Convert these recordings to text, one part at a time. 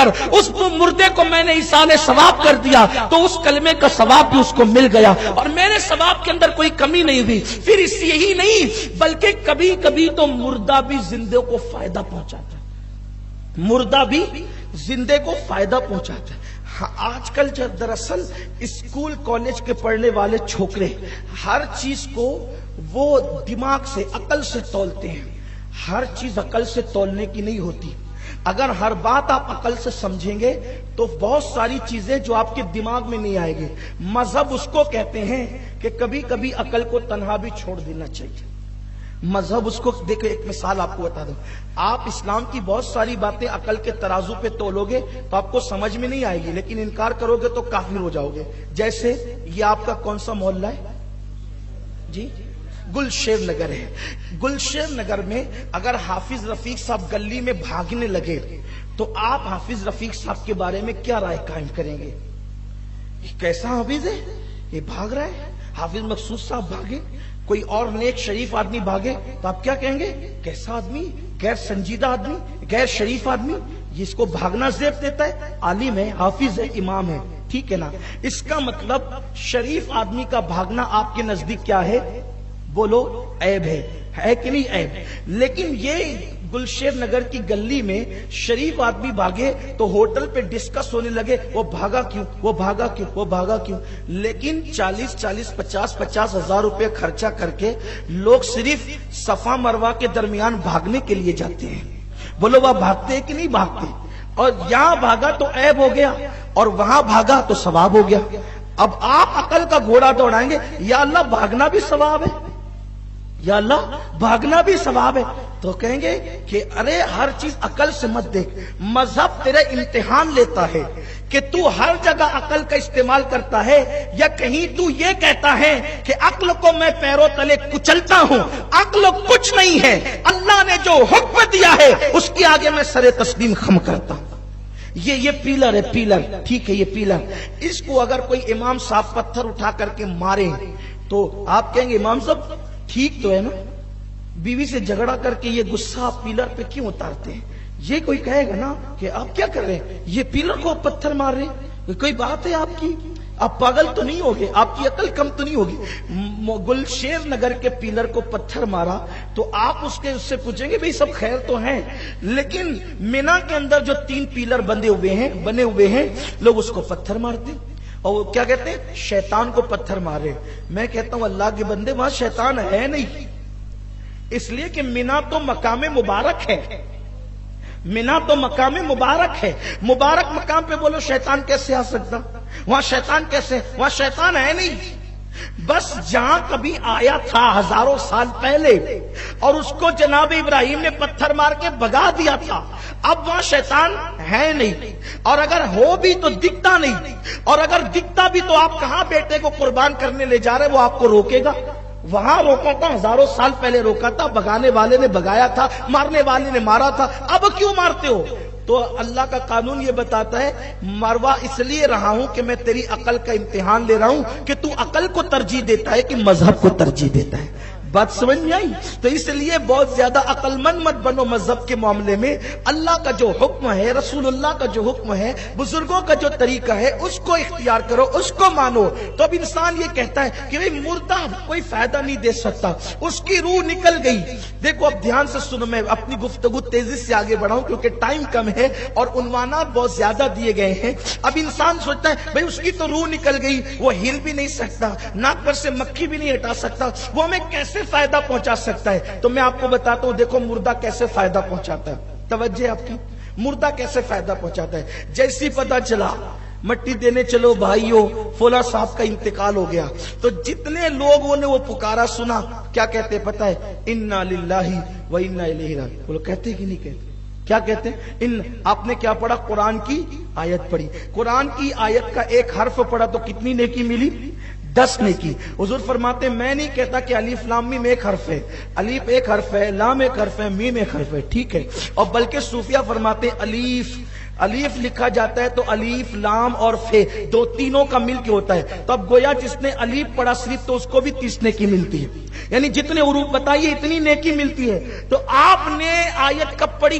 کر اس مردے کو میں نے ایصال ثواب کر دیا تو اس کلمے کا ثواب بھی اس کو مل گیا اور میرے ثواب کے اندر کوئی کمی نہیں ہوئی۔ پھر اس یہی نہیں بلکہ کبھی کبھی تو مردہ بھی زندے کو فائدہ پہنچاتا ہے، مردہ بھی زندے کو فائدہ پہنچاتا ہے۔ آج کل جو دراصل اسکول کالج کے پڑھنے والے چھوکرے ہر چیز کو وہ دماغ سے عقل سے تولتے ہیں، ہر چیز عقل سے تولنے کی نہیں ہوتی۔ اگر ہر بات آپ عقل سے سمجھیں گے تو بہت ساری چیزیں جو آپ کے دماغ میں نہیں آئے گی۔ مذہب اس کو کہتے ہیں کہ کبھی کبھی عقل کو تنہا بھی چھوڑ دینا چاہیے۔ مذہب اس کو دیکھو، ایک مثال آپ کو بتا دوں، آپ اسلام کی بہت ساری باتیں عقل کے ترازو پہ تولو گے تو آپ کو سمجھ میں نہیں آئے گی، لیکن انکار کرو گے تو کافر ہو جاؤ گے۔ جیسے یہ آپ کا کون سا محلہ ہے جی؟ گلشیر نگر ہے۔ گلشیر نگر میں اگر حافظ رفیق صاحب گلی میں بھاگنے لگے تو آپ حافظ رفیق صاحب کے بارے میں کیا رائے قائم کریں گے؟ یہ کیسا حافظ ہے، یہ بھاگ رہا ہے؟ حافظ مقصود صاحب بھاگے، کوئی اور نیک شریف آدمی بھاگے تو آپ کیا کہیں گے؟ کیسا آدمی، غیر سنجیدہ آدمی، غیر شریف آدمی، جس کو بھاگنا زیب دیتا ہے، عالم ہے، حافظ ہے، امام ہے، ٹھیک ہے نا؟ اس کا مطلب شریف آدمی کا بھاگنا آپ کے نزدیک کیا ہے؟ بولو، عیب ہے کہ نہیں عیب؟ لیکن یہ گلشیر نگر کی گلی میں شریف آدمی بھاگے تو ہوٹل پہ ڈسکس ہونے لگے، وہ بھاگا کیوں، وہ بھاگا کیوں، وہ بھاگا کیوں؟ لیکن 40 ہزار روپے خرچہ کر کے لوگ صرف صفا مروہ کے درمیان بھاگنے کے لیے جاتے ہیں۔ بولو وہ بھاگتے کہ نہیں بھاگتے؟ اور یہاں بھاگا تو عیب ہو گیا اور وہاں بھاگا تو ثواب ہو گیا۔ اب آپ عقل کا گھوڑا دوڑائیں گے، یا اللہ بھاگنا بھی ثواب ہے، یا اللہ بھاگنا بھی ثواب ہے، تو کہیں گے کہ ارے ہر چیز عقل سے مت دیکھ۔ مذہب تیرے امتحان لیتا ہے کہ تو ہر جگہ عقل کا استعمال کرتا ہے یا کہیں تو یہ کہتا ہے کہ عقل کو میں پیروں تلے کچلتا ہوں، عقل کچھ نہیں ہے، اللہ نے جو حکم دیا ہے اس کے آگے میں سر تسلیم خم کرتا ہوں۔ یہ پیلر ہے، پیلر، ٹھیک ہے، یہ پیلر۔ اس کو اگر کوئی امام صاحب پتھر اٹھا کر کے مارے تو آپ کہیں گے امام صاحب ٹھیک تو ہے نا، بیوی سے جھگڑا کر کے یہ غصہ آپ پیلر پہ کیوں اتارتے ہیں؟ یہ کوئی کہے گا نا کہ آپ کیا کر رہے ہیں، یہ پیلر کو آپ پتھر مار رہے ہیں، کوئی بات ہے آپ کی؟ آپ پاگل تو نہیں ہوگے، آپ کی عقل کم تو نہیں ہوگی؟ گلشیر نگر کے پیلر کو پتھر مارا تو آپ اس سے پوچھیں گے بھئی سب خیر تو ہیں، لیکن مینا کے اندر جو 3 پیلر بنے ہوئے ہیں لوگ اس کو پتھر مارتے ہیں اور وہ کیا کہتے ہیں؟ شیطان کو پتھر مارے۔ میں کہتا ہوں اللہ کے بندے وہاں شیطان ہے نہیں، اس لیے کہ مینا تو مقام مبارک ہے، مینا تو مقام مبارک ہے، مبارک مقام پہ بولو شیطان کیسے آ سکتا؟ وہاں شیطان کیسے؟ وہاں شیطان ہے نہیں، بس جہاں کبھی آیا تھا ہزاروں سال پہلے اور اس کو جناب ابراہیم نے پتھر مار کے بھگا دیا تھا، اب وہاں شیطان ہے نہیں، اور اگر ہو بھی تو دکھتا نہیں، اور اگر دکھتا بھی تو آپ کہاں بیٹے کو قربان کرنے لے جا رہے، وہ آپ کو روکے گا؟ وہاں روکا تھا، ہزاروں سال پہلے روکا تھا، بھگانے والے نے بھگایا تھا، مارنے والے نے مارا تھا، اب کیوں مارتے ہو؟ تو اللہ کا قانون یہ بتاتا ہے مروہ اس لیے رہا ہوں کہ میں تیری عقل کا امتحان لے رہا ہوں کہ تو عقل کو ترجیح دیتا ہے کہ مذہب کو ترجیح دیتا ہے۔ بات سمجھ میں آئی؟ تو اس لیے بہت زیادہ عقل مند مت بنو مذہب کے معاملے میں۔ اللہ کا جو حکم ہے، رسول اللہ کا جو حکم ہے، بزرگوں کا جو طریقہ ہے اس کو اختیار کرو، اس کو مانو۔ تو اب انسان یہ کہتا ہے کہ بھئی مردہ کوئی فائدہ نہیں دے سکتا، اس کی روح نکل گئی۔ دیکھو اب دھیان سے سنو، میں اپنی گفتگو تیزی سے آگے بڑھاؤں کیونکہ ٹائم کم ہے اور عنوانات بہت زیادہ دیے گئے ہیں۔ اب انسان سوچتا ہے بھئی اس کی تو روح نکل گئی، وہ ہل بھی نہیں سکتا، ناک پر سے مکھی بھی نہیں ہٹا سکتا، وہ ہمیں کیسے فائدہ پہنچا سکتا ہے؟ تو میں آپ کو بتاتا ہوں، دیکھو مردہ کیسے فائدہ پہنچاتا ہے، توجہ آپ کی، مردہ کیسے فائدہ پہنچاتا ہے۔ جیسی پتہ چلا مٹی دینے چلو بھائیو فلاں صاحب کا انتقال ہو گیا تو جتنے لوگوں نے وہ پکارا سنا، کیا کہتے پتہ ہے؟ انا للہ و انا الیہ راجعون۔ بولو کہتے کہ نہیں کہتے؟ کیا کہتے ہیں؟ آپ نے کیا پڑھا؟ قرآن کی آیت پڑھی، قرآن کی آیت کا ایک حرف پڑھا تو کتنی نیکی ملی؟ 10 نیکی۔ حضور فرماتے ہیں میں نہیں کہتا کہ الف لام میم ایک حرف ہے، الف ایک حرف ہے، لام ایک حرف ہے، میم ایک حرف ہے، ٹھیک ہے، اور بلکہ صوفیہ فرماتے ہیں الف لکھا جاتا ہے تو الف لام اور فے دو تینوں کا مل کے ہوتا ہے، تو اب گویا جس نے الف پڑھا صرف تو اس کو بھی 30 نیکی ملتی ہے، یعنی جتنے حروف بتائیے اتنی نیکی ملتی ہے۔ تو آپ نے آیت کب پڑھی؟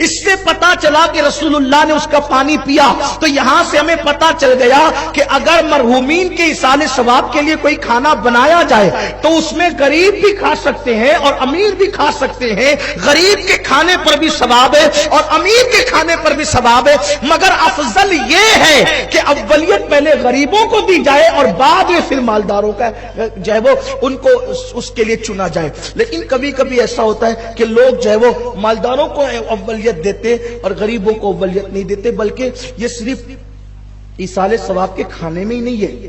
اس سے پتا چلا کہ رسول اللہ نے اس کا پانی پیا. تو یہاں سے ہمیں پتا چل گیا کہ اگر مرحومین کے ایصال ثواب کے لیے کوئی کھانا بنایا جائے تو اس میں غریب بھی کھا سکتے ہیں اور امیر بھی کھا سکتے ہیں. غریب کے کھانے پر بھی ثواب ہے اور امیر کے کھانے پر بھی ثواب ہے, مگر افضل یہ ہے کہ اولیت پہلے غریبوں کو دی جائے اور بعد میں پھر مالداروں کا جو ہے وہ ان کو اس کے لیے چنا جائے. لیکن کبھی کبھی ایسا ہوتا ہے کہ لوگ جو ہے وہ مالداروں کو اولیت دیتے اور غریبوں کو اولیت نہیں دیتے, بلکہ یہ صرف ایصال ثواب کے کھانے میں ہی نہیں ہے,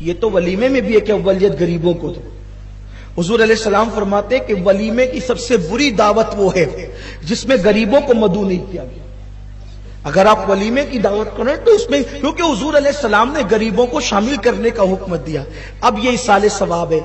یہ تو ولیمے میں بھی ہے کہ اولیت غریبوں کو دو. حضور علیہ السلام فرماتے کہ ولیمے کی سب سے بری دعوت وہ ہے جس میں غریبوں کو مدعو نہیں کیا گیا. اگر آپ ولیمے کی دعوت کریں تو اس میں, کیونکہ حضور علیہ السلام نے غریبوں کو شامل کرنے کا حکم دیا. اب یہ ایصال ثواب ہے.